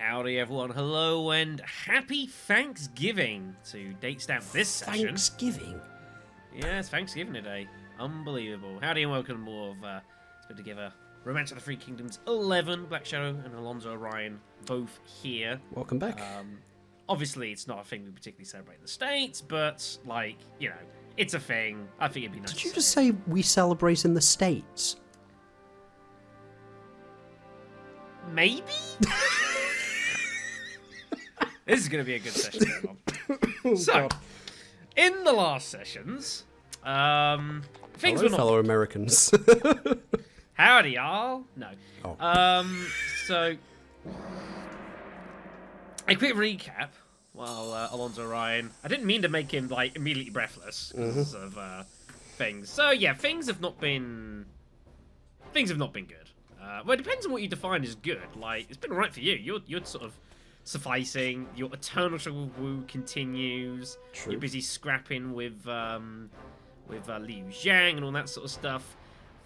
Howdy everyone, hello and happy Thanksgiving to date stamp this session. Thanksgiving? Yeah, it's Thanksgiving today. Unbelievable. Howdy and welcome to more of Let's Put Together Romance of the Three Kingdoms 11. Black Shadow and Alonzo Orion both here. Welcome back. Obviously, it's not a thing we particularly celebrate in the States, but, like, you know, it's a thing. I think it'd be nice Did you just say we celebrate in the States? Maybe? This is going to be a good session, everyone. So, in the last sessions, things Hello, were not... fellow Americans. Howdy, y'all. No. Oh. So, a quick recap while Alonzo Orion... I didn't mean to make him, like, immediately breathless because of things. So, yeah, things have not been good. Well, it depends on what you define as good. Like, it's been alright for you. You're sort of sufficing. Your eternal struggle with Wu continues. True. You're busy scrapping with Liu Zhang and all that sort of stuff.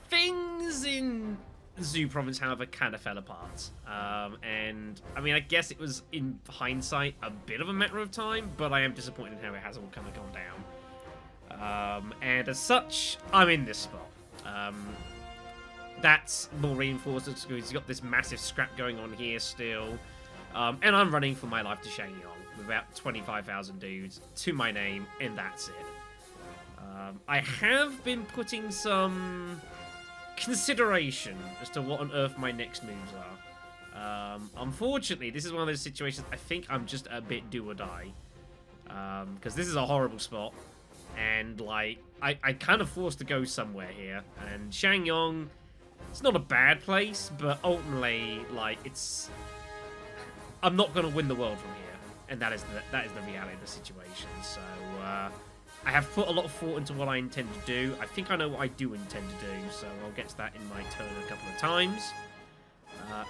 Things in Zhu province, however, kind of fell apart. And, I mean, I guess it was, in hindsight, a bit of a matter of time, but I am disappointed in how it has all kind of gone down. And as such, I'm in this spot. That's more reinforced because he's got this massive scrap going on here still. And I'm running for my life to Shang Yong with about 25,000 dudes to my name, and that's it. I have been putting some consideration as to what on earth my next moves are. Unfortunately, this is one of those situations I think I'm just a bit do or die. Because this is a horrible spot. And, like, I kind of forced to go somewhere here. And Shang Yong, it's not a bad place, but ultimately, like, it's... I'm not going to win the world from here. And that is the reality of the situation. So, I have put a lot of thought into what I intend to do. I think I know what I do intend to do, so I'll get to that in my turn a couple of times.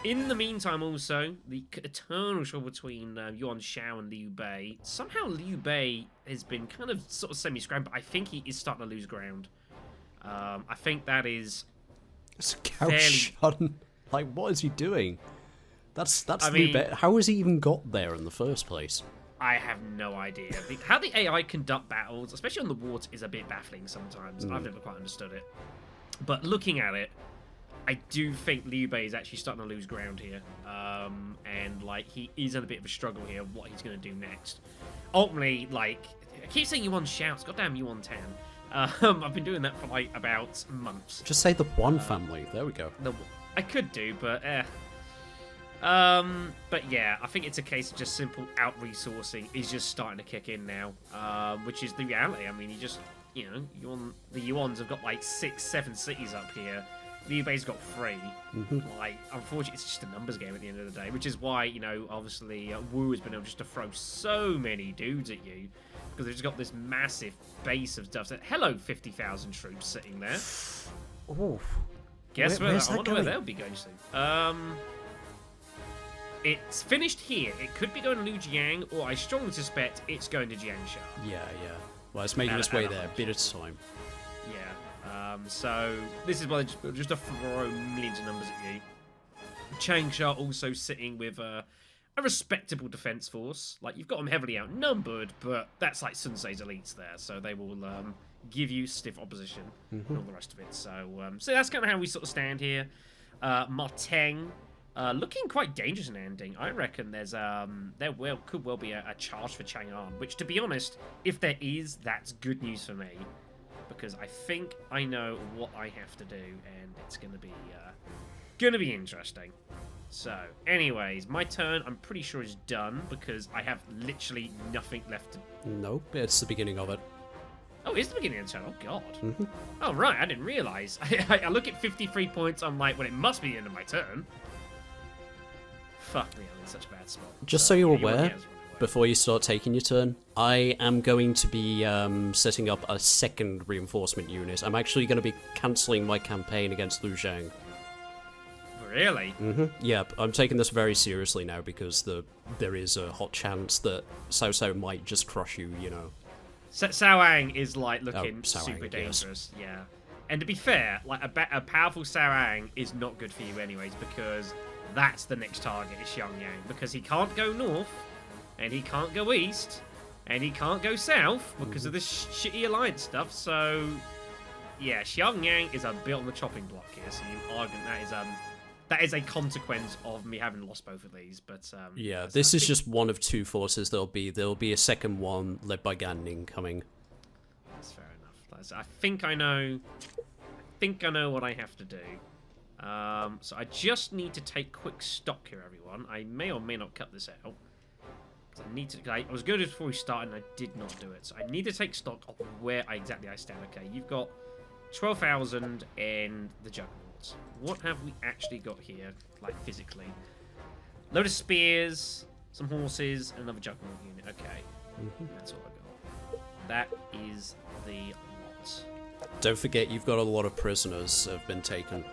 In the meantime, also, the eternal struggle between Yuan Shao and Liu Bei. Somehow Liu Bei has been kind of sort of semi-scrammed, but I think he is starting to lose ground. I think that is... It's Cao Shun. Like, what is he doing? That's Liu Bei. How has he even got there in the first place? I have no idea. How the AI conduct battles, especially on the water, is a bit baffling sometimes. I've never quite understood it. But looking at it, I do think Liu Bei is actually starting to lose ground here. And, like, he is in a bit of a struggle here of what he's going to do next. Ultimately, like, I keep saying Yuan shouts. Goddamn Yuan Tan. I've been doing that for, like, about months. Just say the one family. There we go. I could do, but but yeah, I think it's a case of just simple out-resourcing is just starting to kick in now, which is the reality. I mean, the Yuans have got like 6-7 cities up here. Liu Bei's got 3. Like, unfortunately, it's just a numbers game at the end of the day, which is why, obviously, Wu has been able just to throw so many dudes at you, because they've just got this massive base of stuff. So, hello, 50,000 troops sitting there. Oh. Guess where? I wonder where they'll be going soon. It's finished here. It could be going to Lujiang, or I strongly suspect it's going to Jiangsha. Yeah. Well, it's making its way there a bit at a time. Yeah. So this is why they just to throw millions of numbers at you. Changsha also sitting with a respectable defense force. Like, you've got them heavily outnumbered, but that's like Sun Tzu's elites there, so they will give you stiff opposition and all the rest of it. So that's kind of how we sort of stand here. Marteng. Looking quite dangerous in ending. I reckon there could well be a charge for Chang An, which, to be honest, if there is, that's good news for me, because I think I know what I have to do, and it's going to be interesting. So, anyways, my turn, I'm pretty sure is done, because I have literally nothing left to... Nope, it's the beginning of it. Oh, it's the beginning of the turn. Oh, God. Oh, right, I didn't realise. I look at 53 points, I'm like, well, it must be the end of my turn. Fuck me, I'm in such a bad spot. Just so you're aware, before you start taking your turn, I am going to be setting up a second reinforcement unit. I'm actually going to be cancelling my campaign against Liu Zhang. Really? Yep, I'm taking this very seriously now because there is a hot chance that Cao Cao might just crush you, Cao Ang is, like, looking Cao super Ang, dangerous, yeah. And to be fair, like, a powerful Cao Ang is not good for you anyways, because That's the next target, is Shang Yong, because he can't go north, and he can't go east, and he can't go south because of this shitty alliance stuff. So, yeah, Shang Yong is a bit on the chopping block here. So you argue that is a consequence of me having lost both of these. But yeah, this is just one of two forces. There'll be a second one led by Gan Ning coming. That's fair enough. I think I know what I have to do. So I just need to take quick stock here, everyone. I may or may not cut this out. I need to. I was going to do it before we started, and I did not do it. So I need to take stock of where exactly I stand. Okay, you've got 12,000 and the Juggernauts. What have we actually got here, like physically? Load of spears, some horses, and another Juggernaut unit. Okay, that's all I got. That is the lot. Don't forget, you've got a lot of prisoners that have been taken.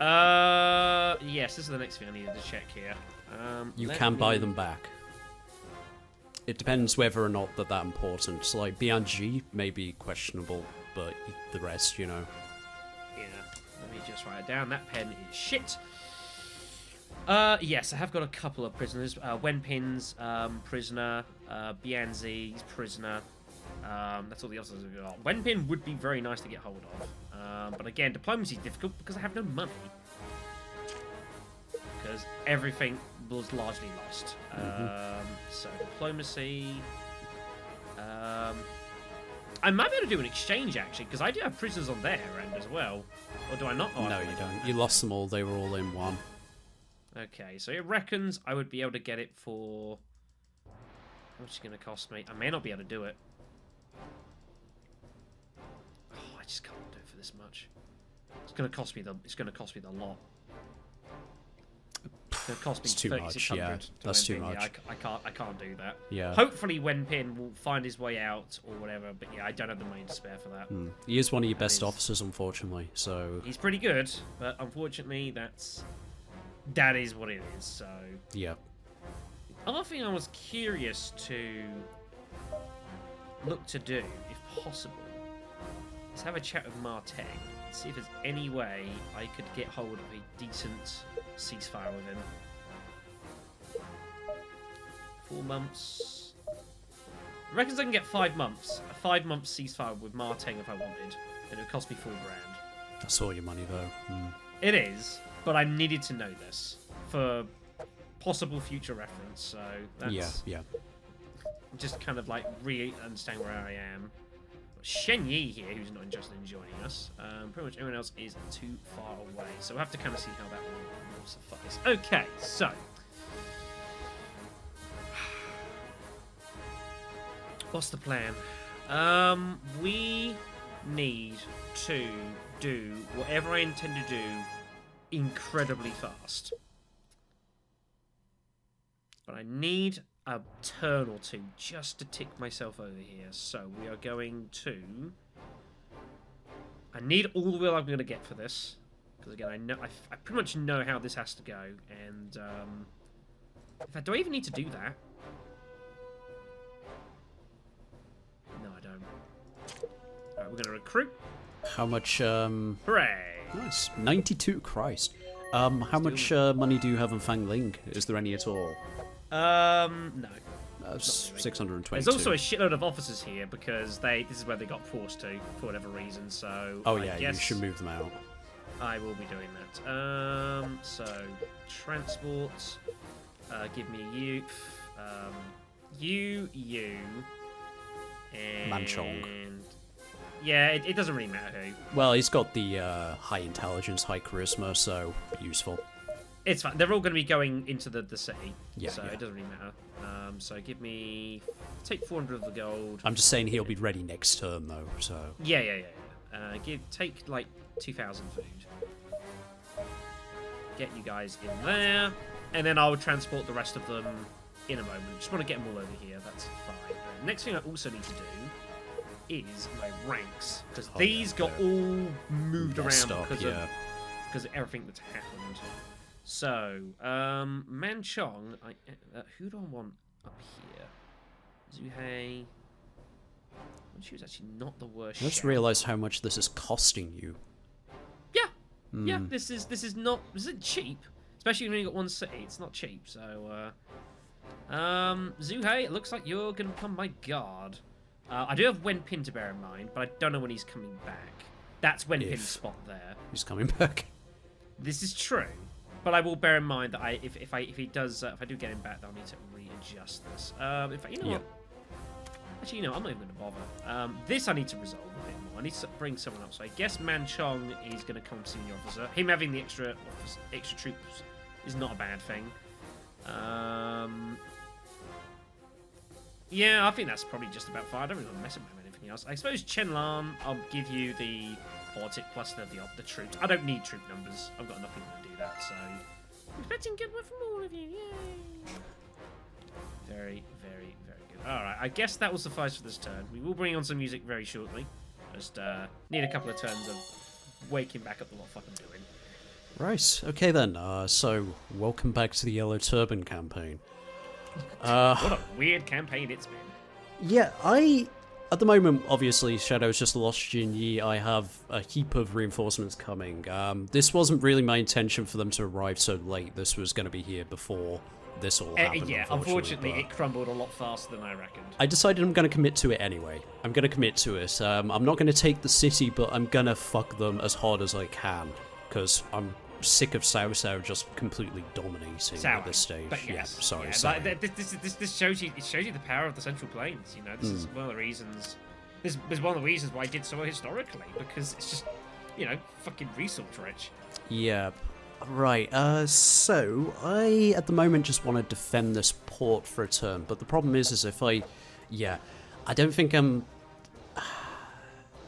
Yes, this is the next thing I needed to check here. You can buy them back. It depends whether or not that important. So, like, BNG may be questionable, but the rest, you know. Yeah, let me just write it down. That pen is shit. Yes, I have got a couple of prisoners. Wenpin's prisoner, Bianzi's prisoner. That's all the others I've got. Wenpin would be very nice to get hold of. But again, diplomacy is difficult because I have no money. Because everything was largely lost. So diplomacy. I might be able to do an exchange actually, because I do have prisoners on their end as well. Or do I not? Oh, no, you don't. You lost them all. They were all in one. Okay, so it reckons I would be able to get it for. How much is it going to cost me? I may not be able to do it. Oh, I just can't do it for this much. It's going to cost me the. It's going to cost me the lot. It's cost me too much. Yeah, that's too much. Yeah, I can't do that. Yeah. Hopefully, Wenpin will find his way out or whatever. But yeah, I don't have the money to spare for that. He is one of your best officers, unfortunately. So he's pretty good, but unfortunately, that is what it is. So yeah. Other thing I was curious to look to do, if possible, is have a chat with Marteng and see if there's any way I could get hold of a decent ceasefire with him. 4 months. I reckon I can get 5 months. A 5-month ceasefire with Marteng if I wanted, and it would cost me $4 grand. That's all your money, though. It is, but I needed to know this for possible future reference. So that's yeah. Just kind of like understand where I am. Shen Yi here, who's not interested in joining us. Pretty much everyone else is too far away, so we'll have to kind of see how that will suffice. Okay, so what's the plan? We need to do whatever I intend to do incredibly fast. But I need a turn or two just to tick myself over here. So we are going to. I need all the will I'm going to get for this, because again I pretty much know how this has to go. And in fact, do I even need to do that? No, I don't. All right, we're going to recruit. How much? Hooray! Nice. 92. Christ. How much money do you have in Fang Ling? Is there any at all? No. 622. There's also a shitload of officers here because this is where they got forced to for whatever reason. So I guess you should move them out. I will be doing that. So transport. Give me you, and Manchong. Yeah, it doesn't really matter who. Well, he's got the high intelligence, high charisma, so useful. It's fine. They're all going to be going into the city, yeah, so it doesn't really matter. So take 400 of the gold. I'm just saying he'll be ready next turn, though. So yeah. Take like 2,000 food. Get you guys in there, and then I'll transport the rest of them in a moment. Just want to get them all over here. That's fine. Next thing I also need to do is my ranks, because these got all moved around because of everything that's happened. So, Manchong, who do I want up here? Zuhei. She was actually not the worst. I just realised how much this is costing you. Yeah, yeah. This isn't cheap. Especially when you got one city, it's not cheap. So, Zuhei, it looks like you're gonna become my guard. I do have Wenpin to bear in mind, but I don't know when he's coming back. That's Wenpin's spot there. He's coming back. This is true, but I will bear in mind that if he does, if I do get him back, then I'll need to readjust this. In fact, you know what? Actually, I'm not even going to bother. This I need to resolve a bit more. I need to bring someone up. So I guess Manchong is going to come senior officer. Him having the extra troops is not a bad thing. Yeah, I think that's probably just about fine. I don't really want to mess about anything else. I suppose Chenlan, I'll give you the politic plus the troops. I don't need troop numbers. I've got enough people to do that, so... I'm expecting good work from all of you, yay! Very, very, very good. Alright, I guess that will suffice for this turn. We will bring on some music very shortly. Just need a couple of turns of waking back up the what the fuck I'm doing. Right, okay then. So, welcome back to the Yellow Turban campaign. What a weird campaign it's been. Yeah, at the moment, obviously, Shadow's just lost Jin Yi. I have a heap of reinforcements coming. This wasn't really my intention for them to arrive so late. This was going to be here before this all happened. Yeah, unfortunately, it crumbled a lot faster than I reckoned. I decided I'm going to commit to it anyway. I'm going to commit to it. I'm not going to take the city, but I'm going to fuck them as hard as I can. Because I'm sick of Cao Cao just completely dominating at this stage. But yes, sorry. This shows you the power of the Central Plains. This is one of the reasons. This is one of the reasons why I did so historically, because it's just fucking resource rich. Yeah. Right. So I at the moment just want to defend this port for a turn, but the problem is if I don't think I'm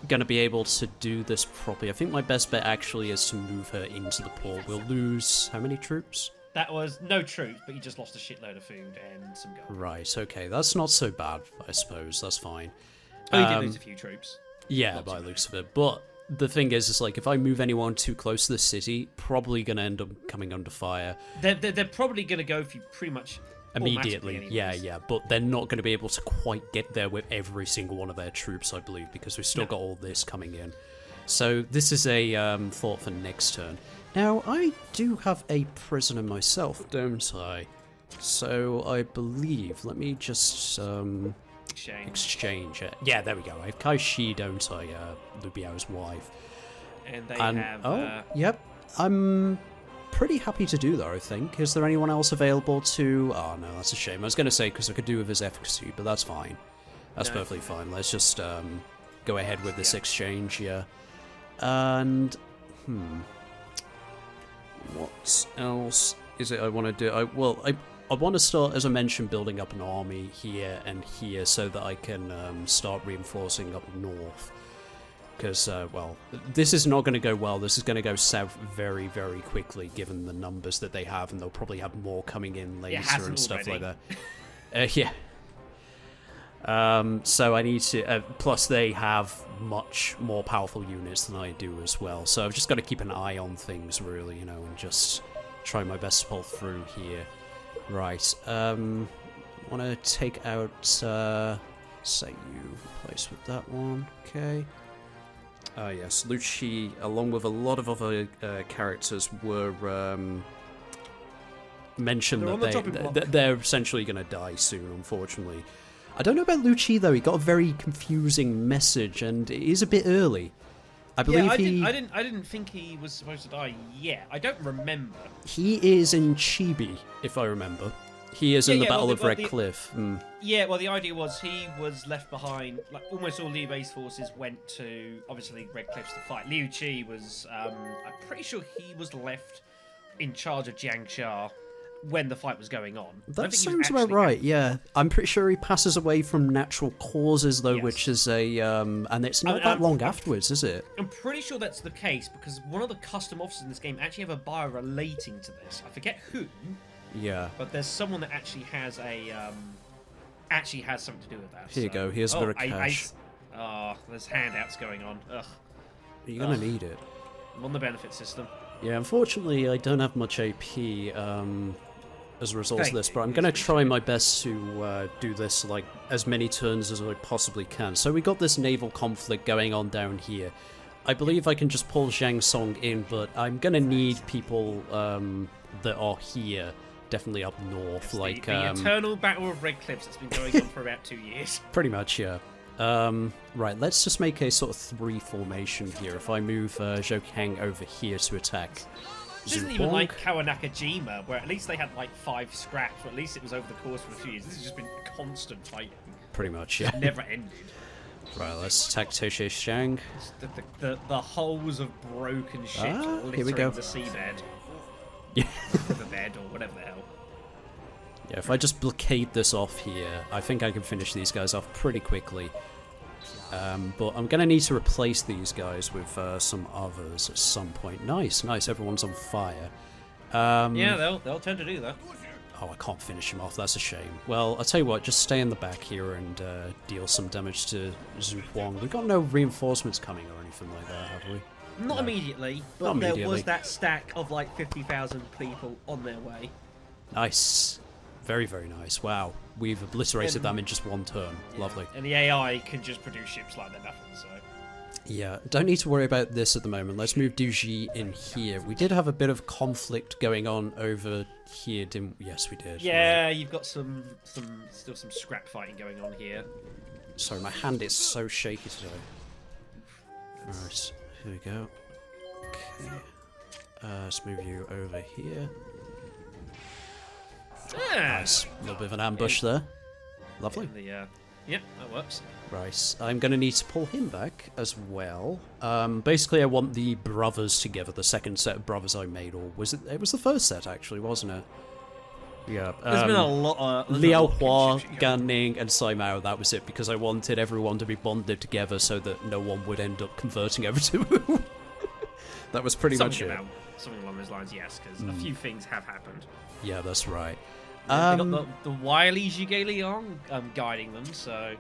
gonna be able to do this properly. I think my best bet actually is to move her into the port. We'll lose how many troops? That was no troops, but you just lost a shitload of food and some gold. Right, okay, that's not so bad, I suppose. That's fine. Oh, you did lose a few troops. Yeah, by the looks of it. But the thing is like if I move anyone too close to the city, probably gonna end up coming under fire. They're probably gonna go for you pretty much immediately. Yeah, but they're not going to be able to quite get there with every single one of their troops, I believe, because we've still got all this coming in. So this is a thought for next turn. Now, I do have a prisoner myself, don't I? So I believe, let me just exchange it. Yeah, there we go. I have Kai Shi, don't I? Lu Biao's wife. And they have... Yep. I'm pretty happy to do that, I think. Is there anyone else available to... Oh, no, that's a shame. I was going to say, because I could do with his efficacy, but that's fine. That's perfectly fine. Let's just go ahead with this exchange, yeah. And... what else is it I want to do? I want to start, as I mentioned, building up an army here and here so that I can start reinforcing up north. Because, this is not going to go well. This is going to go south very, very quickly, given the numbers that they have, and they'll probably have more coming in later and stuff like that. Yeah. So I need to... plus, they have much more powerful units than I do as well. So I've just got to keep an eye on things, really, and just try my best to pull through here. Right. I want to take out... say you replace with that one. Okay. Yes, Lucci, along with a lot of other characters, were mentioned that they're essentially going to die soon, unfortunately. I don't know about Lucci, though. He got a very confusing message, and it is a bit early. I believe I didn't think he was supposed to die yet. I don't remember. He is in Chibi, if I remember. He is in the Battle of Red Cliff. Yeah, well, the idea was he was left behind. Like almost all Liu Bei's forces went to obviously Red Cliffs to fight. Liu Qi was, I'm pretty sure he was left in charge of Jiangxia when the fight was going on. That sounds about right. Yeah, I'm pretty sure he passes away from natural causes, though, which is a and it's not that long afterwards, is it? I'm pretty sure that's the case because one of the custom officers in this game actually have a bio relating to this. I forget who. Yeah. But there's someone that actually has something to do with that. Here you go. Here's a bit of cash. There's handouts going on. Ugh. You're gonna need it. I'm on the benefit system. Yeah, unfortunately, I don't have much AP as a result of this, but I'm gonna try my best to do this like as many turns as I possibly can. So we got this naval conflict going on down here. I believe I can just pull Zhang Song in, but I'm gonna need people that are here, definitely up north. It's like the eternal battle of red cliffs that's been going on for about 2 years. Pretty much, yeah. Right, let's just make a sort of 3 formation here. If I move Zhou Kang over here to attack. This isn't even like Kawanakajima, where at least they had like 5 scraps, or at least it was over the course of a few years. This has just been constant fighting. Pretty much, yeah. It never ended. Right, let's attack Toshe Shang. The holes of broken ships here we go. littering the seabed. Yeah. The bed, or whatever the hell. Yeah, if I just blockade this off here, I think I can finish these guys off pretty quickly. But I'm going to need to replace these guys with some others at some point. Nice, everyone's on fire. Yeah, they'll tend to do that. Oh, I can't finish him off, that's a shame. Well, I'll tell you what, just stay in the back here and deal some damage to Zhu Huang. We've got no reinforcements coming or anything like that, have we? Not No. immediately, but Not there immediately. was that stack of like 50,000 people on their way. Nice. Very, very nice. Wow. We've obliterated them in just one turn. Yeah. Lovely. And the AI can just produce ships like they're nothing, so... Yeah, don't need to worry about this at the moment. Let's move Duji in here. We did have a bit of conflict going on over here, didn't we? Yes, we did. Yeah, Right. you've got still some scrap fighting going on here. Sorry, my hand is so shaky today. Alright, here we go. Okay. Let's move you over here. Yeah. Nice. A little bit of an ambush there. Lovely. Yep, that works. Right, I'm going to need to pull him back as well. Basically, I want the brothers together, the second set of brothers I made, or was it? It was the first set, actually, wasn't it? Yeah. There's been a lot. Liao Hua, Gan Ning, and Sai Mao, that was it, because I wanted everyone to be bonded together so that no one would end up converting over to Wu. That was pretty much it. Something along those lines, yes, because a few things have happened. Yeah, that's right. They got the wily Zhuge Liang guiding them, so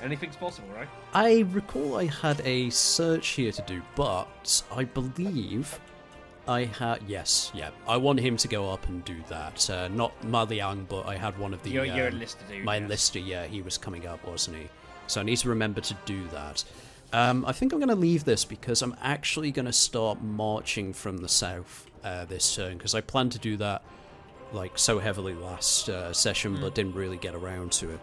anything's possible, right? I recall I had a search here to do, but I believe I had... Yes, yeah. I want him to go up and do that. Not Ma Liang, but I had one of the... Your enlisted dude. My yes. enlister, yeah, he was coming up, wasn't he? So I need to remember to do that. I think I'm going to leave this because I'm actually going to start marching from the south this turn, because I plan to do that like so heavily last session, but didn't really get around to it.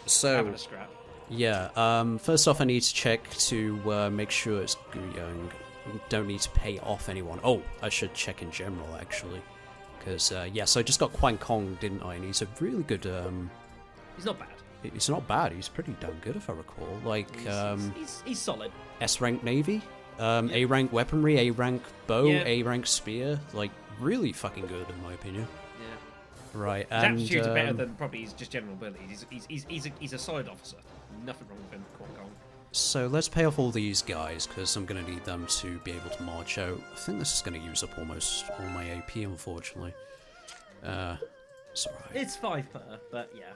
So Having a scrap. yeah, first off I need to check to make sure it's Guyang. Don't need to pay off anyone. Oh, I should check in general actually, because yes, I just got Quang Kong, didn't I? And he's a really good He's not bad. He's not bad, he's pretty damn good if I recall. Like He's solid. S rank navy, A rank weaponry, A rank bow, Yeah. A rank spear, like really fucking good in my opinion. Yeah. Right, His and aptitudes are better than probably his just general abilities. He's a solid officer. Nothing wrong with him, Quang Kong. so let's pay off all these guys because I'm going to need them to be able to march out. I think this is going to use up almost all my AP, unfortunately. It's alright. It's 5 per, but yeah.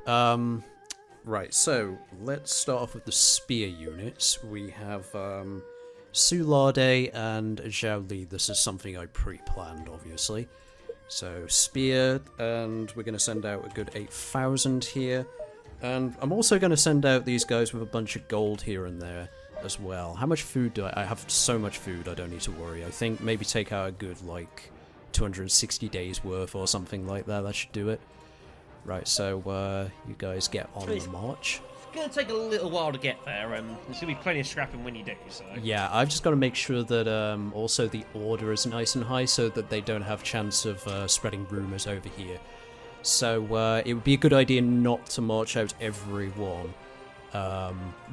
Yeah. Right, so let's start off with the spear units. We have Su Lade and Zhao Li. This is something I pre-planned, obviously. So spear, and we're going to send out a good 8,000 here. And I'm also going to send out these guys with a bunch of gold here and there as well. How much food do I have? So much food, I don't need to worry. I think maybe take out a good, like, 260 days worth or something like that. That should do it. Right, so you guys get on the march. It's going to take a little while to get there, and there's going to be plenty of scrapping when you do, so... Yeah, I've just got to make sure that also the order is nice and high so that they don't have chance of spreading rumours over here. So it would be a good idea not to march out everyone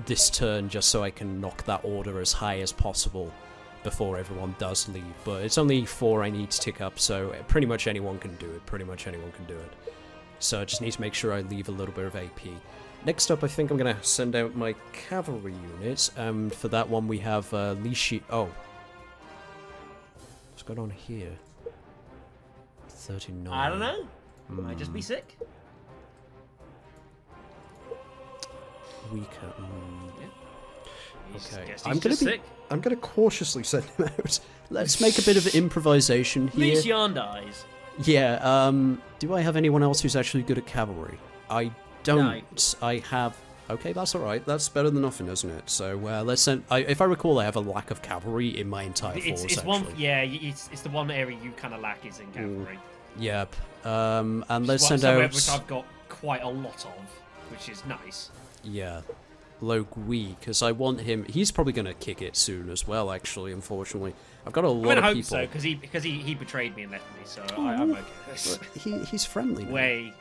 this turn, just so I can knock that order as high as possible before everyone does leave. But it's only 4 I need to tick up, so pretty much anyone can do it. So I just need to make sure I leave a little bit of AP. Next up, I think I'm going to send out my cavalry units. For that one, we have Li Shi... Oh. What's going on here? 39. I don't know. Might just be sick. Weaker. Okay. Guess I'm he's gonna just be. sick. I'm gonna cautiously send him out. Let's make a bit of improvisation here. Li Xian dies. Yeah. Do I have anyone else who's actually good at cavalry? I don't. No. I have. Okay, that's all right. That's better than nothing, isn't it? So let's send. If I recall, I have a lack of cavalry in my entire force. It's actually. one. Yeah, it's the one area you kind of lack is in cavalry. Yep. And let's send out. Which I've got quite a lot of, which is nice. Yeah. Logui, because I want him. He's probably going to kick it soon as well. Actually, unfortunately, I've got a lot of hope people. so, because he betrayed me and left me, so I'm okay. He's friendly now.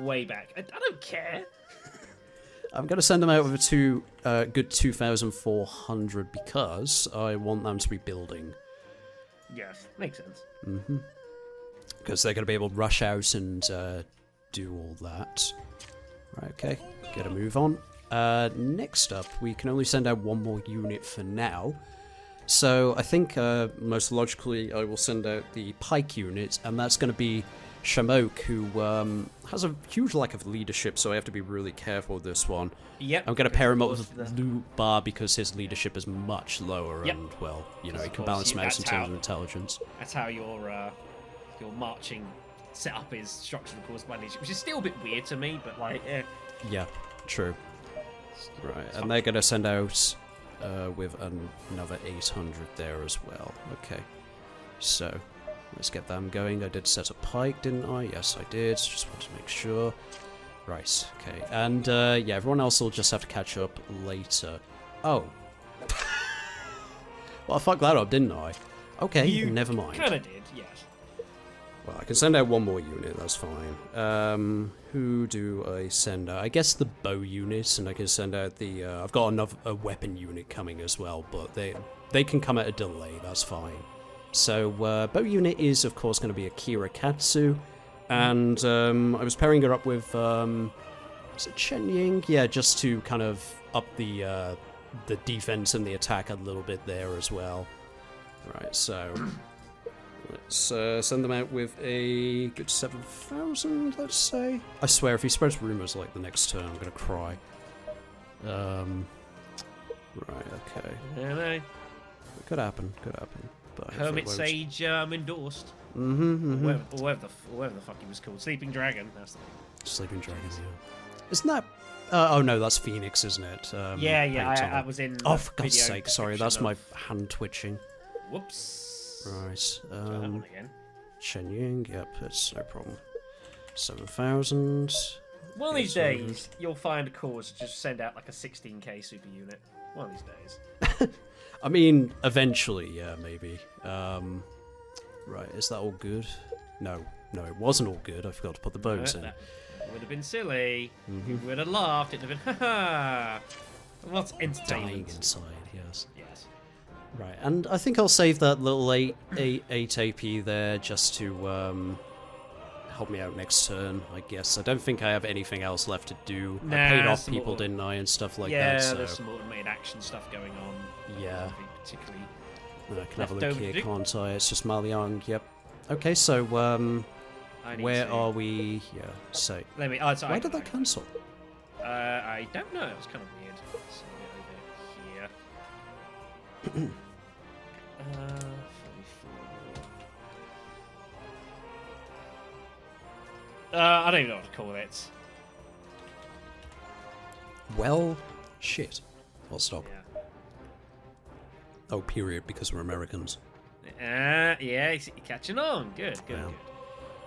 Way back. I don't care. I'm going to send them out with a good 2,400 because I want them to be building. Yes, makes sense. Because they're going to be able to rush out and do all that. Right, okay, get a move on. Next up, we can only send out one more unit for now. So I think most logically I will send out the pike unit, and that's going to be Shamok, who has a huge lack of leadership, so I have to be really careful with this one. Yep. I'm going to pair him up with Lu Bar because his leadership is much lower, and, well, you know, he can balance him out in terms of intelligence. That's how your marching setup is structured, of course, by leadership, which is still a bit weird to me, but, like, Yeah, true. Right, and they're going to send out with another 800 there as well. Okay, so let's get them going. I did set a pike, didn't I? Yes, I did. Just want to make sure. Right, okay. And, yeah, everyone else will just have to catch up later. Oh. Well, I fucked that up, didn't I? Okay, never mind. You kind of did, yes. Well, I can send out one more unit, that's fine. Who do I send out? I guess the bow unit, and I can send out the... I've got a weapon unit coming as well, but they can come at a delay, that's fine. So, bow unit is, of course, going to be Akira Katsu, and I was pairing her up with... is it Chen Ying? Yeah, just to kind of up the defense and the attack a little bit there as well. Right, so... Let's send them out with a good 7,000, let's say. I swear, if he spreads rumors like the next turn, I'm going to cry. Right, okay. I know. Could happen. But Hermit Sage endorsed. Or whatever the fuck he was called. Sleeping Dragon, that's the thing. Sleeping Dragon, yeah. Isn't that... oh no, that's Phoenix, isn't it? I was in... Oh, for God's sake, sorry, that's my hand twitching. Whoops. Right, Again. Shen Ying, yep, it's no problem. 7,000. One of these days, you'll find a cause to just send out like a 16k super unit. One of these days. I mean, eventually, yeah, maybe. Right, is that all good? No, it wasn't all good. I forgot to put the bows in. That would have been silly. You would have laughed. It would have been, haha. What's entertainment? Dying inside, yes. Yes. Right, and I think I'll save that little 8 AP there just to help me out next turn, I guess. I don't think I have anything else left to do. Nah, I paid off people, didn't I, and stuff like that. Yeah, So. there's some automated action stuff going on. Yeah. Particularly. I can have a look here, can't I? It's just Maliang, yep. Okay, so, where are we? Yeah, so... Why did that cancel? I don't know, it was kind of weird. So over here. 34. I don't even know what to call it. Well, shit. I'll stop. Yeah. Oh, period, because we're Americans. Yeah, you're catching on. Good.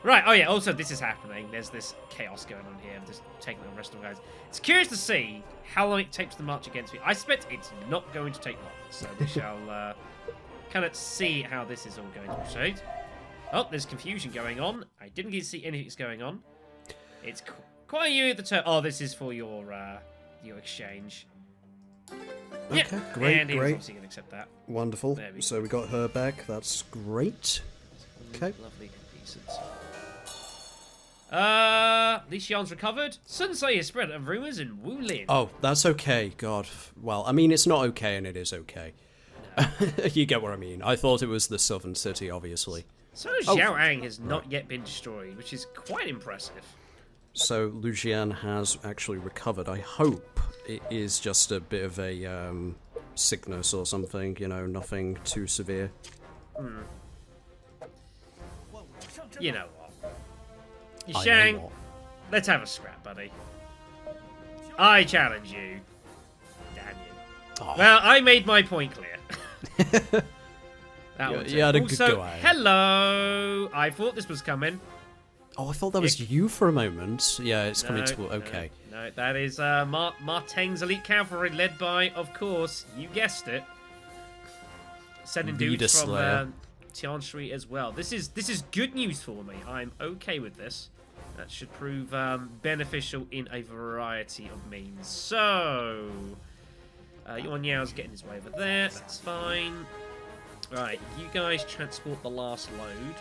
Right, oh yeah, also this is happening. There's this chaos going on here. I'm just taking the rest of the guys. It's curious to see how long it takes to march against me. I suspect it's not going to take long, so we shall kind of see how this is all going to proceed. Oh, there's confusion going on. I didn't get to see anything's going on. It's quite you at the turn. Oh, this is for your exchange. Okay, yep. great, and great. Obviously going to accept that. Wonderful. So we got her back. That's great. Okay. Lovely and decent. Li Xian's recovered. Sunsei has spread of rumors in Wulin. Oh, that's okay. God. Well, I mean, it's not okay and it is okay. No. You get what I mean. I thought it was the southern city, obviously. So Cao Ang has not yet been destroyed, which is quite impressive. So Lujian has actually recovered. I hope it is just a bit of a sickness or something, you know, nothing too severe. You know what? Shang, let's have a scrap, buddy. I challenge you. Damn you. Oh. Well, I made my point clear. You had a good also, go at it. hello! I thought this was coming. Oh, I thought that was you for a moment. Yeah, it's coming to... Okay. No, that is Marteng's elite cavalry, led by, of course, you guessed it, sending dudes from Tian Shui as well. This is good news for me. I'm okay with this. That should prove beneficial in a variety of means. So, Yuan Yao's getting his way over there. That's fine. Right, you guys transport the last load.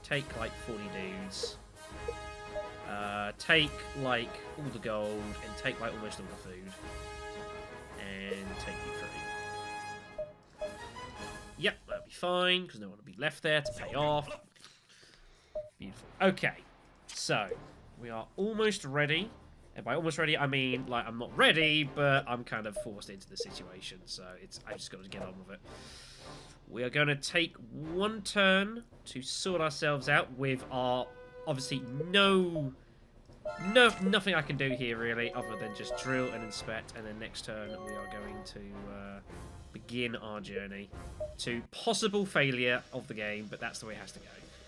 Take like 40 dudes. Take like all the gold and take like almost all the food. And take you through. Yep, that'll be fine because no one will be left there to pay off. Beautiful. Okay, so we are almost ready. And by almost ready, I mean like I'm not ready, but I'm kind of forced into the situation. So I just got to get on with it. We are going to take one turn to sort ourselves out with our, obviously, nothing I can do here, really, other than just drill and inspect, and then next turn we are going to begin our journey to possible failure of the game, but that's the way it has to go.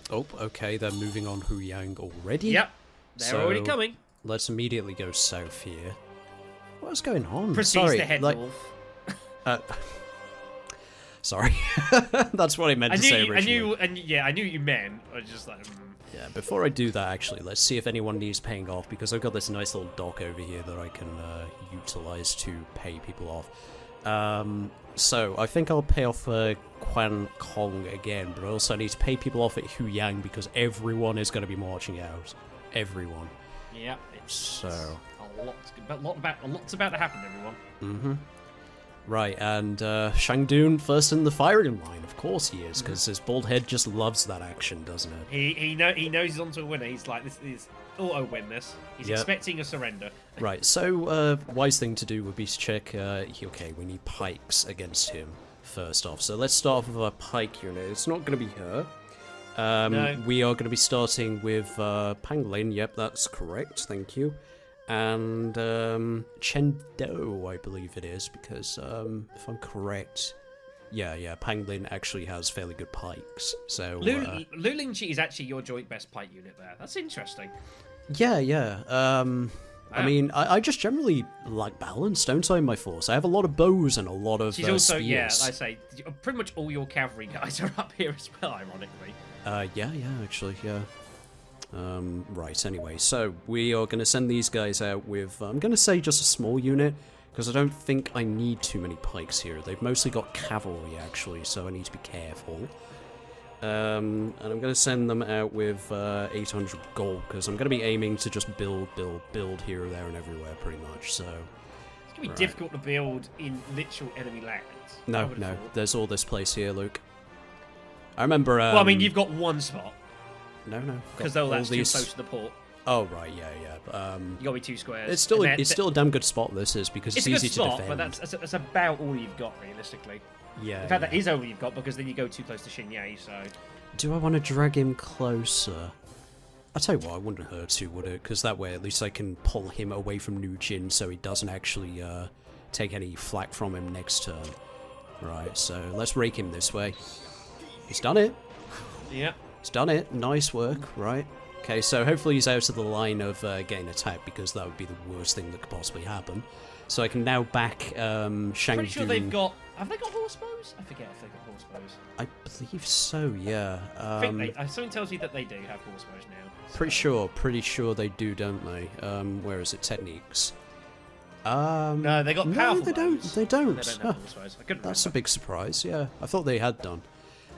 Oh, okay, they're moving on Huyang already? Yep, they're already coming. Let's immediately go south here. What's going on? Proceeds to head north. Sorry, that's what I meant to say originally. I knew what you meant. I was just like, Yeah, before I do that, actually, let's see if anyone needs paying off, because I've got this nice little dock over here that I can utilize to pay people off. So, I think I'll pay off Quan Kong again, but I also need to pay people off at Huyang, because everyone is going to be marching out. Everyone. Yeah, it's a lot's about to happen, everyone. Mm-hmm. Right, and Shangdun first in the firing line. Of course he is, because his bald head just loves that action, doesn't it? He knows he's onto a winner. He's like, this is auto-win this. He's expecting a surrender. Right, so wise thing to do would be to check, okay, we need pikes against him first off. So let's start off with our pike unit. It's not going to be her. No. We are going to be starting with Panglin. Yep, that's correct, thank you. And Chen Do, I believe it is, because if I'm correct, yeah, Panglin actually has fairly good pikes. So Lu Lingqi is actually your joint best pike unit there. That's interesting. Yeah. I mean, I just generally like balance, don't I, in my force? I have a lot of bows and a lot of She's also, spears. yeah, I say, pretty much all your cavalry guys are up here as well, ironically. Yeah, actually, yeah. Right, anyway, so we are going to send these guys out with, I'm going to say just a small unit, because I don't think I need too many pikes here. They've mostly got cavalry, actually, so I need to be careful. And I'm going to send them out with 800 gold, because I'm going to be aiming to just build here, there, and everywhere, pretty much, so... It's going to be difficult to build in literal enemy lands. No, there's all this place here, Luke. I remember... well, I mean, you've got one spot. No. Because that's too close to the port. Oh, right, yeah. You got me 2 squares. It's still a damn good spot, this is, because it's easy to defend. But that's about all you've got, realistically. Yeah. In fact, that is all you've got, because then you go too close to Xinye, so... Do I want to drag him closer? I'll tell you what, I wouldn't hurt to, would it? Because that way, at least I can pull him away from Nu Jin, so he doesn't actually take any flack from him next turn. Right, so let's rake him this way. He's done it. Yeah. He's done it. Nice work, right? Okay, so hopefully he's out of the line of getting attacked, because that would be the worst thing that could possibly happen. So I can now back Shang Pretty sure Yong. they've got... Have they got horse bows? I forget if they've got horse bows. I believe so, yeah. Something tells me that they do have horse bows now. So. Pretty sure they do, don't they? Where is it? Techniques. No, they got powerful bows. They don't. They don't have horse bows. I couldn't That's remember. a big surprise, yeah. I thought they had done.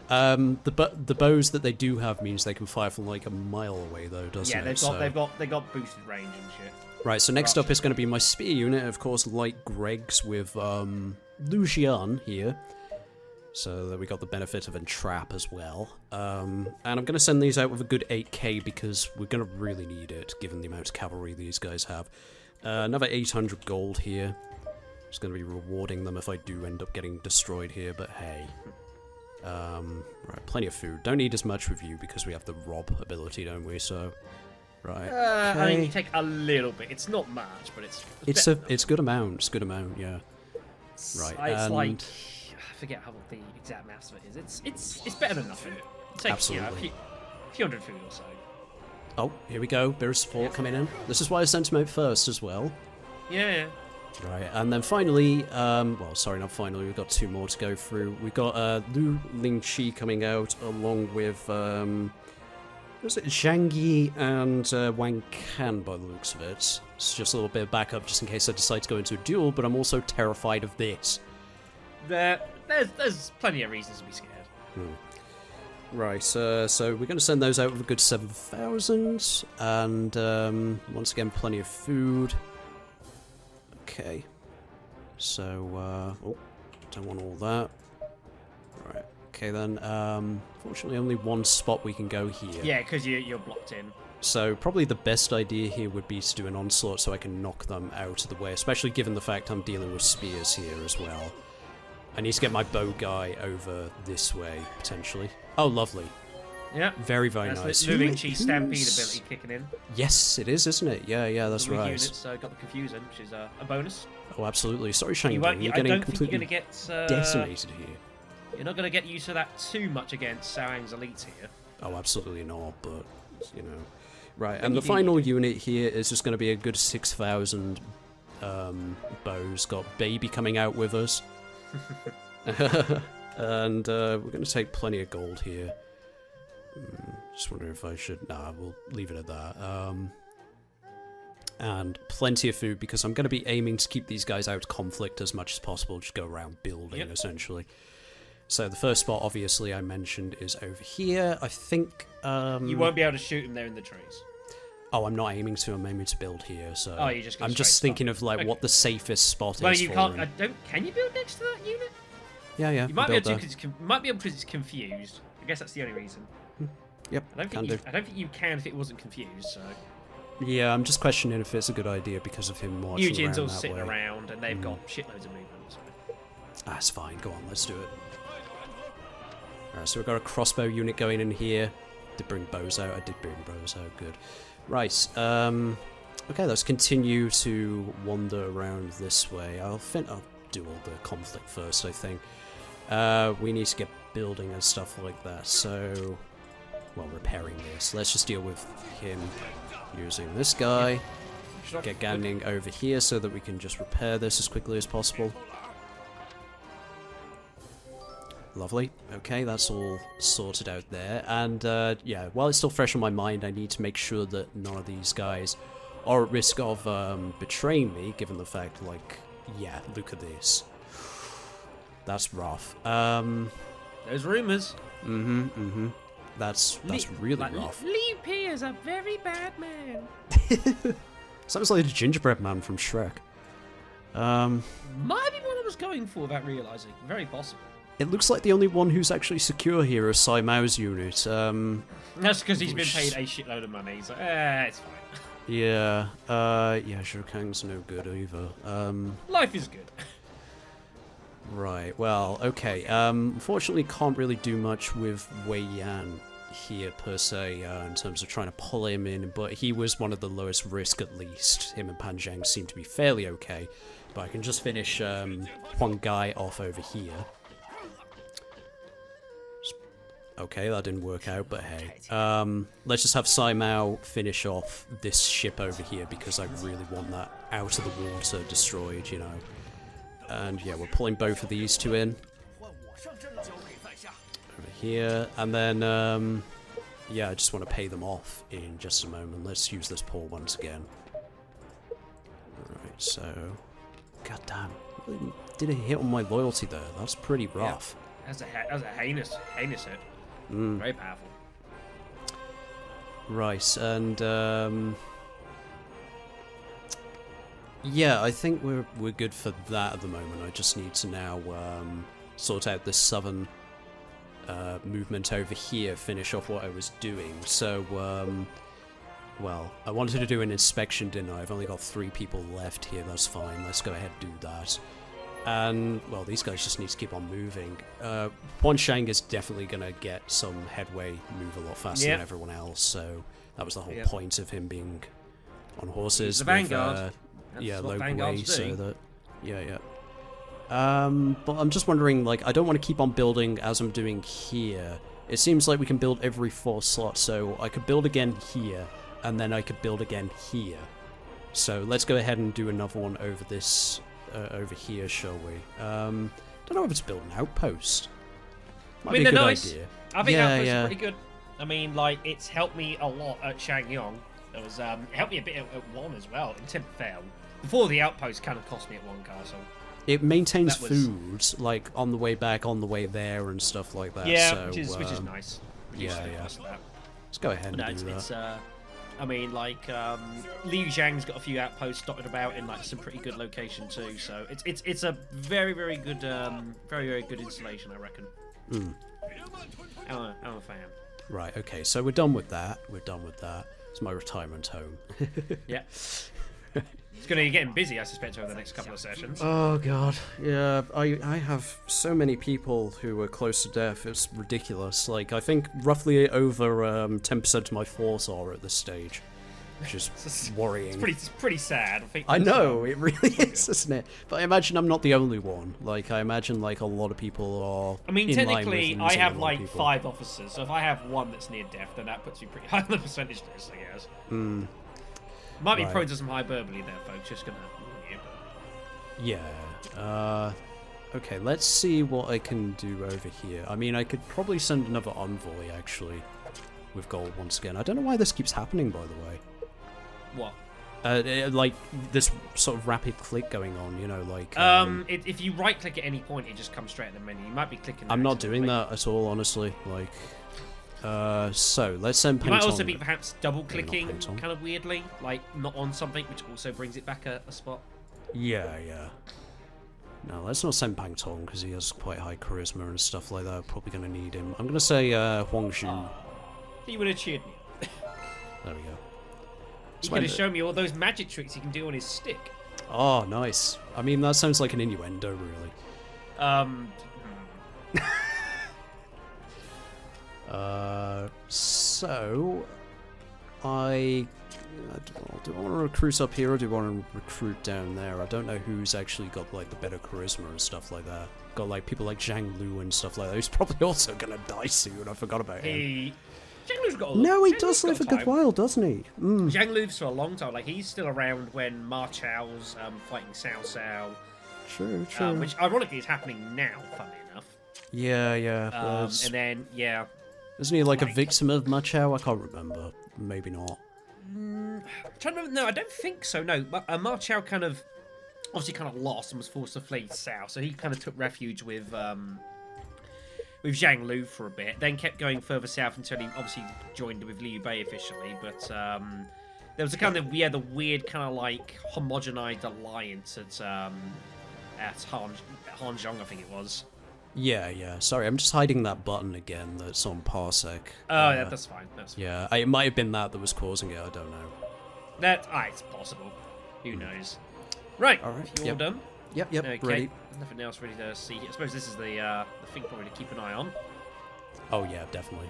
The bows that they do have means they can fire from like a mile away, though, doesn't it? Yeah, they've got boosted range and shit. Right, so next up is going to be my spear unit, of course, like Greg's with Lu Jian here. So that we got the benefit of entrap as well. And I'm going to send these out with a good 8k, because we're going to really need it, given the amount of cavalry these guys have. Another 800 gold here. Just going to be rewarding them if I do end up getting destroyed here, but hey. Right, plenty of food. Don't need as much with you, because we have the rob ability, don't we? So, Right. I mean, okay. you take a little bit. It's not much, but it's It's good amount. It's good amount. Yeah. Right. It's like and I forget how the exact maths of it is. It's better than nothing. Take, Absolutely. a few hundred food or so. oh, here we go. Bit of support coming in. This is why I sent him out first as well. Yeah. Right, and then finally, well, sorry, not finally, we've got 2 more to go through. We've got Lu Lingqi coming out along with, was it Zhang Yi and Wang Can by the looks of it. It's just a little bit of backup just in case I decide to go into a duel, but I'm also terrified of this. There's plenty of reasons to be scared. Right, so we're going to send those out with a good 7,000, and once again, plenty of food. Okay, so, oh, don't want all that. Right, okay then, fortunately only one spot we can go here. Yeah, because you're blocked in. So probably the best idea here would be to do an onslaught so I can knock them out of the way, especially given the fact I'm dealing with spears here as well. I need to get my bow guy over this way, potentially. Oh, lovely. Yeah. Very, very that's nice. The Lingqi Stampede ability kicking in. Yes, it is, isn't it? Yeah, that's Weak right. Units, got the Confusion, which is a bonus. Oh, absolutely. Sorry, Shang Yong, you're I getting don't think you're completely going to get... decimated here. You're not going to get used to that too much against Cao Ang's elites here. Oh, absolutely not, but, you know. Right, and the final unit here is just going to be a good 6,000 bows. Got Baby coming out with us. And we're going to take plenty of gold here. Just wondering if I should... Nah, we'll leave it at that. And plenty of food, because I'm going to be aiming to keep these guys out of conflict as much as possible. Just go around building, essentially. So the first spot, obviously, I mentioned is over here. I think... you won't be able to shoot them there in the trees. Oh, I'm not aiming to. I'm aiming to build here. So oh, you're just I'm just thinking of like okay. what the safest spot well, is. You for can't. him. Can you build next to that unit? Yeah. You might be able to because it's confused. I guess that's the only reason. Yep. I don't think you can if it wasn't confused. So. Yeah, I'm just questioning if it's a good idea because of him watching Eugene's all that sitting way. around, and they've got shitloads of movement. So. That's fine. Go on, let's do it. Alright, so we've got a crossbow unit going in here. Did bring bows out. I did bring bows out. Good. Right. Okay, let's continue to wander around this way. I'll do all the conflict first, I think. We need to get building and stuff like that. So, well, repairing this. Let's just deal with him using this guy. Get Ganning over here so that we can just repair this as quickly as possible. Lovely. Okay, that's all sorted out there. And, yeah, while it's still fresh on my mind, I need to make sure that none of these guys are at risk of betraying me, given the fact, like, yeah, look at this. That's rough. There's rumours. That's really rough. Li P is a very bad man. Sounds like the gingerbread man from Shrek. Might be what I was going for without realising. Very possible. It looks like the only one who's actually secure here is Sai Mao's unit. That's because he's been paid a shitload of money. So, it's fine. Yeah. Yeah, Shang Kang's no good either. Life is good. Right, well, okay. Unfortunately, can't really do much with Wei Yan here, per se, in terms of trying to pull him in, but he was one of the lowest risk, at least. Him and Pan Zhang seem to be fairly okay, but I can just finish Huang Gai off over here. Okay, that didn't work out, but hey. Let's just have Sai Mao finish off this ship over here, because I really want that out of the water destroyed, you know. And yeah, we're pulling both of these two in. Over here. And then, yeah, I just want to pay them off in just a moment. Let's use this poor once again. Alright, so... God damn. Really did a hit on my loyalty there. That's pretty rough. Yeah. That was a heinous hit. Very powerful. Right, and yeah, I think we're good for that at the moment. I just need to now sort out this southern movement over here, finish off what I was doing. So, well, I wanted to do an inspection, didn't I? I've only got 3 people left here. That's fine. Let's go ahead and do that. And, well, these guys just need to keep on moving. One Shang is definitely going to get some headway, move a lot faster than everyone else, so that was the whole point of him being on horses. The Vanguard. Yeah, what low Vanguards way, do. so that... Yeah. But I'm just wondering, like, I don't want to keep on building as I'm doing here. It seems like we can build every 4 slots, so I could build again here, and then I could build again here. So let's go ahead and do another one over this... over here, shall we? Don't know if it's build an outpost. Might be a they're good nice. idea. I think outposts are pretty good. I mean, like, it's helped me a lot at Shang Yong. It was it helped me a bit at 1 as well, in Temp Fail. Before the outpost kind of cost me at 1 castle. It maintains That was- food, like, on the way back, on the way there, and stuff like that. Yeah, so, which is nice. yeah. That. Let's go ahead and No, do that. it's I mean, like, Liu Zhang's got a few outposts dotted about in like some pretty good location too. So it's a very good very good installation, I reckon. I'm a fan. Right. Okay. So we're done with that. It's my retirement home. Yeah. It's going to be getting busy, I suspect, over the next couple of sessions. Oh god, yeah. I have so many people who are close to death. It's ridiculous. Like, I think roughly over 10% of my force are at this stage, which is worrying. It's pretty sad. I think. I know, it really is, isn't it? But I imagine I'm not the only one. Like, I imagine like a lot of people are. I mean, in line with technically, I losing have a lot of like people. 5 officers, so if I have 1 that's near death, then that puts you pretty high on the percentage list, I guess. Might be Right. prone to some hyperbole there, folks. Just gonna warn you. Yeah. Okay, let's see what I can do over here. I mean, I could probably send another envoy, actually, with gold once again. I don't know why this keeps happening, by the way. What? Like, this sort of rapid click going on, you know, like... If you right-click at any point, it just comes straight at the menu. You might be clicking. I'm not doing that at all, honestly. Like, so, let's send You might Peng also Tong- be perhaps double-clicking Peng Tong. kind of weirdly, like not on something, which also brings it back a spot. Yeah. No, let's not send Pang Tong, because he has quite high charisma and stuff like that. Probably going to need him. I'm going to say Huang Zhu. He would have cheered me. There we go. He could have shown me all those magic tricks he can do on his stick. Oh, nice. I mean, that sounds like an innuendo, really. So, do I want to recruit up here or do I want to recruit down there? I don't know who's actually got like the better charisma and stuff like that. Got like people like Zhang Lu and stuff like that. Who's probably also gonna die soon. I forgot about him. Zhang Lu's got a No, he Zhang does Lu's live a got good time. while, doesn't he? Zhang Lu's for a long time. Like he's still around when Ma Chao's fighting Cao Cao, True. which ironically is happening now. Funnily enough. Yeah. And then Isn't he like a victim of Ma Chao? I can't remember. Maybe not. I'm trying to remember. No, I don't think so. No, but Ma Chao kind of obviously kind of lost and was forced to flee south, so he kind of took refuge with Zhang Lu for a bit. Then kept going further south until he obviously joined with Liu Bei officially. But there was a kind of the weird kind of like homogenized alliance at Hanzhong, I think it was. Yeah. Sorry, I'm just hiding that button again that's on Parsec. Oh, yeah, that's fine. That's fine. Yeah, it might have been that was causing it, I don't know. It's possible. Who knows? Right, All right, you all yep. done? Yep, Okay. ready. Nothing else really to see. I suppose this is the thing probably to keep an eye on. Oh, yeah, definitely.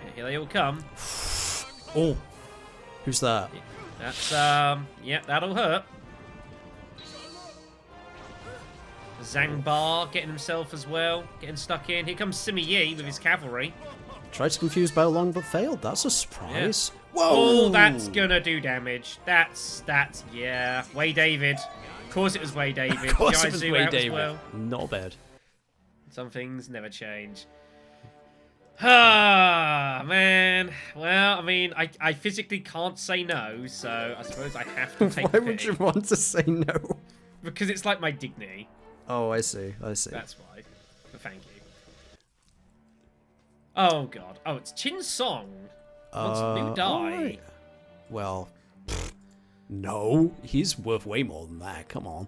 Yeah, here they all come. Oh, who's that? That's that'll hurt. Zhang Ba getting himself as well, getting stuck in. Here comes Sima Yi with his cavalry. Tried to confuse Bao Long, but failed. That's a surprise. Oh, that's gonna do damage. That's Wei David. Of course it was Wei David. Of course it Guys was do Wei out as David. well. Not bad. Some things never change. Ah, man. Well, I mean, I physically can't say no, so I suppose I have to take Why the would you pity. want to say no? Because it's like my dignity. Oh, I see. That's why. But thank you. Oh, God. Oh, it's Chin Song. Wants a new die. alright. Well, no. He's worth way more than that. Come on.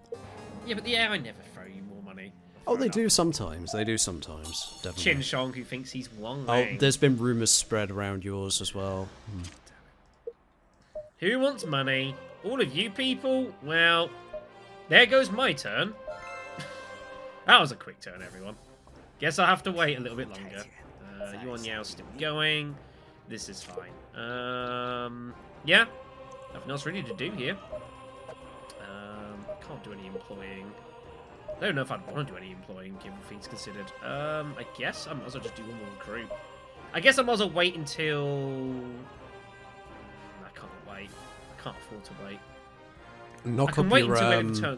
Yeah, but I never throw you more money. Oh, they do sometimes. Definitely. Chin Song, who thinks he's Wang Oh, Wang. there's been rumours spread around yours as well. Who wants money? All of you people? Well, there goes my turn. That was a quick turn, everyone. Guess I'll have to wait a little bit longer. Yuan Yao's still going. This is fine. Yeah. Nothing else really to do here. Can't do any employing. I don't know if I'd want to do any employing, given things considered. I guess I might as well just do one more recruit. I guess I might as well wait until... I can't wait. I can't afford to wait. Knock up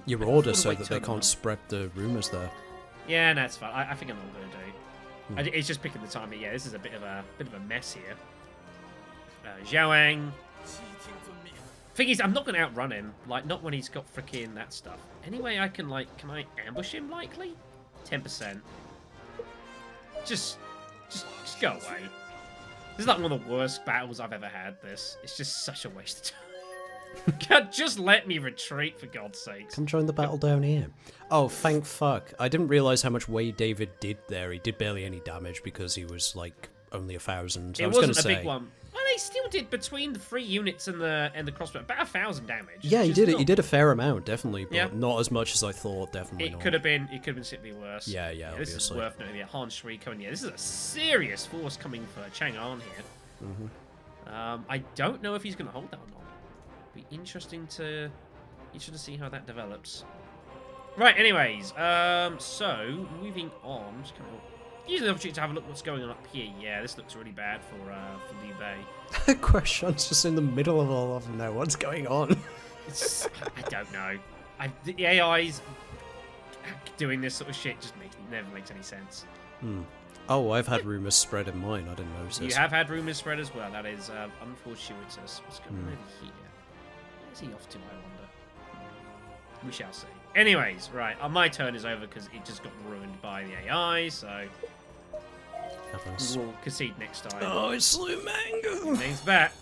your order so that they can't spread the rumours there. Yeah, no, it's fine. I think I'm not going to do. It's just picking the timing. Yeah, this is a bit of a mess here. Cao Ang. Thing is, I'm not going to outrun him. Like, not when he's got freaking that stuff. Anyway, I can I ambush him likely? 10%. Just go away. This is like one of the worst battles I've ever had. This. It's just such a waste of time. Just let me retreat, for God's sakes. Come join the battle down here. Oh, thank fuck. I didn't realise how much Wade David did there. He did barely any damage because he was, like, only 1,000. It wasn't a big one. Well, they still did between the 3 units and the crossbow about 1,000 damage. Yeah, he did it. He did a fair amount, definitely, but not as much as I thought. Definitely, it could have been simply worse. Yeah, obviously. Obviously. This is worth noting. Yeah, Han Shui coming. Yeah, this is a serious force coming for Chang An here. I don't know if he's going to hold that or not. Be interesting to see how that develops. Right. Anyways, so moving on. Just kind of using the opportunity to have a look what's going on up here. Yeah, this looks really bad for Liu Bei. Question's just in the middle of all of them now. What's going on? I don't know. The AI's doing this sort of shit just never makes any sense. Oh, I've had rumours spread in mine. I didn't notice. You have had rumours spread as well. That is unfortuitous. What's going on over here? Where's he off to, I wonder? We shall see. Anyways, right. My turn is over because it just got ruined by the AI, so... We'll concede next time. Oh, it's Liu Mang! Mang's back.